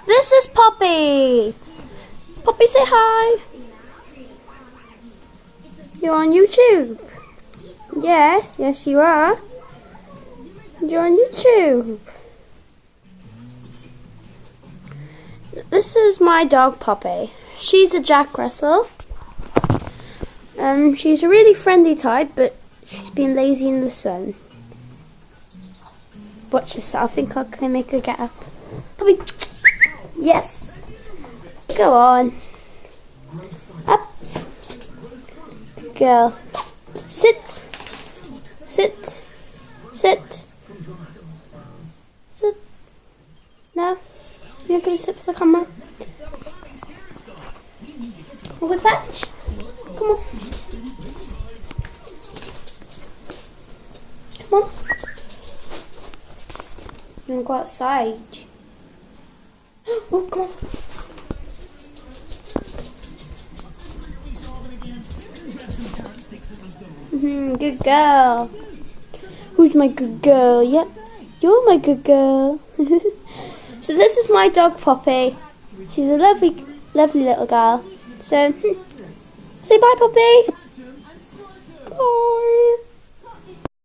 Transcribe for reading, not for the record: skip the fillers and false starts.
This is Poppy. Poppy, say hi. You're on YouTube. Yes you are. You're on YouTube. This is my dog Poppy. She's a Jack Russell. She's a really friendly type, but she's been lazy in the sun. Watch this. I think I can make her get up. Poppy. Yes. Go on. Up. Good girl. Sit. Sit. Sit. Sit. No. You're going to sit for the camera. With that. Come on. Come on. I'm going to go outside. Oh, come on. Good girl. Who's my good girl? Yep, you're my good girl. So this is my dog Poppy. She's a lovely little girl. So say bye, Poppy. Bye.